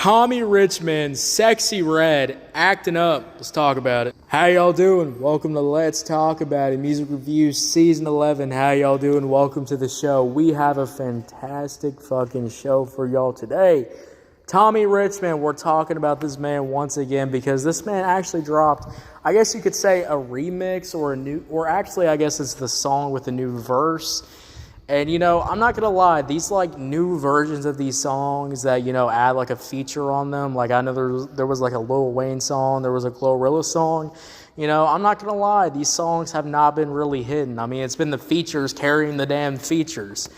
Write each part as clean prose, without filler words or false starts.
Tommy Richman, Sexy Red, acting up. Let's talk about it. How y'all doing? Welcome to Let's Talk About It. Music Reviews Season 11. How y'all doing? Welcome to the show. We have a fantastic fucking show for y'all today. Tommy Richman, we're talking about this man once again because this man actually dropped, I guess you could say, a remix or actually I guess it's the song with a new verse. And, I'm not going to lie, these, new versions of these songs that, add, a feature on them. Like, I know there was, a Lil Wayne song, there was a Glorilla song. I'm not going to lie, these songs have not been really hidden. I mean, it's been the features carrying the damn features.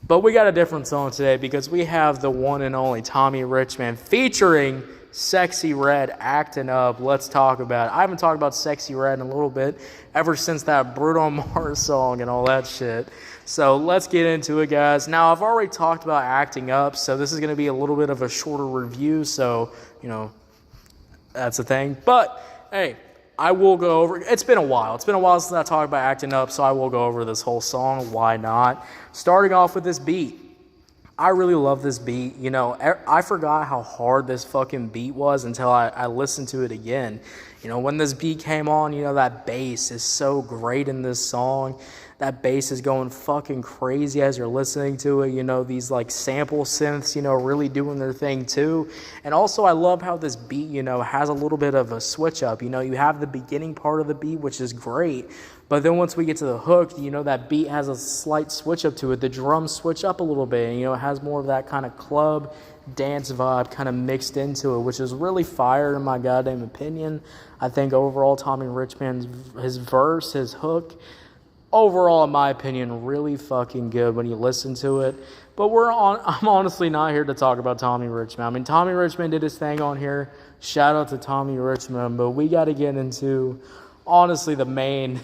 But we got a different song today because we have the one and only Tommy Richman featuring Sexy Red, acting up. Let's talk about it. I haven't talked about Sexy Red in a little bit ever since that Bruno Mars song and all that shit. So let's get into it, guys. Now, I've already talked about acting up, so this is going to be a little bit of a shorter review. So, that's the thing. But, hey, I will go over. It's been a while. It's been a while since I talked about acting up, so I will go over this whole song. Why not? Starting off with this beat. I really love this beat. I forgot how hard this fucking beat was until I listened to it again. When this beat came on, that bass is so great in this song. That bass is going fucking crazy as you're listening to it. These sample synths, really doing their thing too. And also I love how this beat, has a little bit of a switch up. You have the beginning part of the beat, which is great. But then once we get to the hook, that beat has a slight switch up to it. The drums switch up a little bit. And, it has more of that kind of club dance vibe kind of mixed into it, which is really fire in my goddamn opinion. I think overall Tommy Richman's, his verse, his hook, overall, in my opinion, really fucking good when you listen to it. But I'm honestly not here to talk about Tommy Richman. I mean, Tommy Richman did his thing on here. Shout out to Tommy Richman. But we got to get into, honestly, the main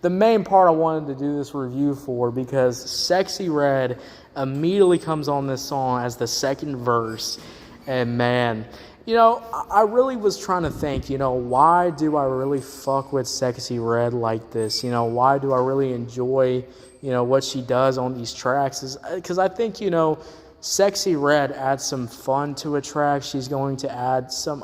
part I wanted to do this review for, because Sexy Red immediately comes on this song as the second verse. And man, I really was trying to think, why do I really fuck with Sexy Red like this? Why do I really enjoy, what she does on these tracks? Because I think, Sexy Red adds some fun to a track. She's going to add some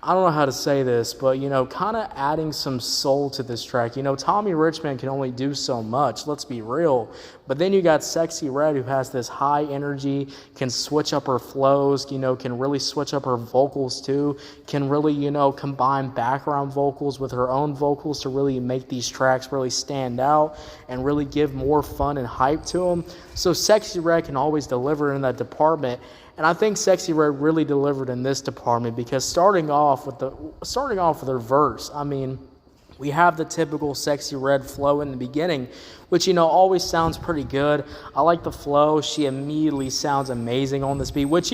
I don't know how to say this, but, kind of adding some soul to this track. Tommy Richman can only do so much, let's be real. But then you got Sexy Red, who has this high energy, can switch up her flows, can really switch up her vocals too, can really, combine background vocals with her own vocals to really make these tracks really stand out and really give more fun and hype to them. So Sexy Red can always deliver in that department. And I think Sexy Red really delivered in this department because starting off with her verse, I mean, we have the typical Sexy Red flow in the beginning, which, always sounds pretty good. I like the flow. She immediately sounds amazing on this beat, which,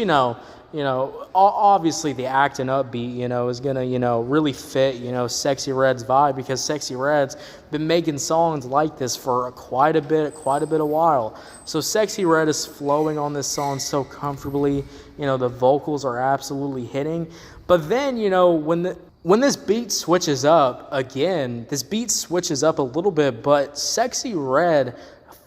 obviously the acting up beat, is going to, really fit, Sexy Red's vibe, because Sexy Red's been making songs like this for quite a bit of while. So Sexy Red is flowing on this song so comfortably. The vocals are absolutely hitting. But then, when this beat switches up, again, this beat switches up a little bit, but Sexy Red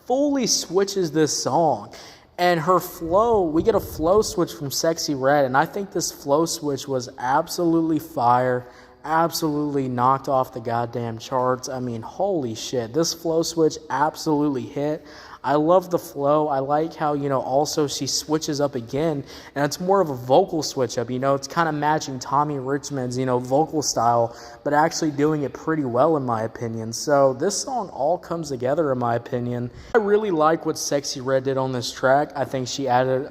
fully switches this song. And her flow, we get a flow switch from Sexy Red, and I think this flow switch was absolutely fire, absolutely knocked off the goddamn charts. I mean, holy shit, this flow switch absolutely hit. I love the flow. I like how, also she switches up again, and it's more of a vocal switch up. It's kind of matching Tommy Richman's, vocal style, but actually doing it pretty well in my opinion. So this song all comes together in my opinion. I really like what Sexy Red did on this track. I think she added,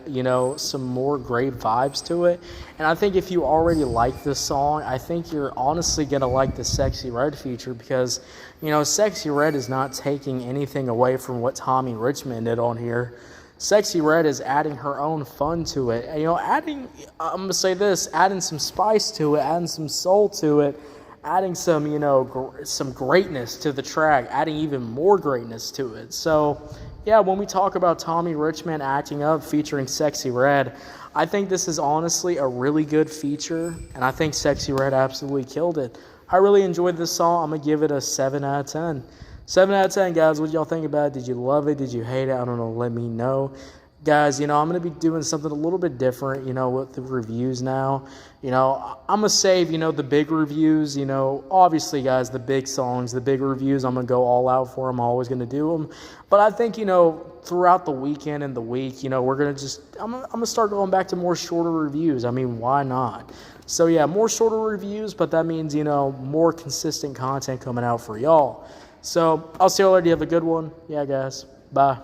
some more great vibes to it. And I think if you already like this song, I think you're honestly going to like the Sexy Red feature because, Sexy Red is not taking anything away from what Tommy Richman did on here. Sexy Red is adding her own fun to it. I'm going to say this, adding some spice to it, adding some soul to it, adding some, some greatness to the track, adding even more greatness to it. So, yeah, when we talk about Tommy Richman acting up featuring Sexy Red, I think this is honestly a really good feature, and I think Sexy Red absolutely killed it. I really enjoyed this song. I'm going to give it a 7 out of 10. 7 out of 10, guys. What y'all think about it? Did you love it? Did you hate it? I don't know. Let me know. guys, I'm going to be doing something a little bit different, with the reviews now. I'm going to save, the big reviews, obviously, guys, the big songs, the big reviews, I'm going to go all out for them. I'm always going to do them. But I think, throughout the weekend and the week, we're going to I'm going to start going back to more shorter reviews. I mean, why not? So, yeah, more shorter reviews, but that means, more consistent content coming out for y'all. So, I'll see y'all later. You have a good one. Yeah, guys. Bye.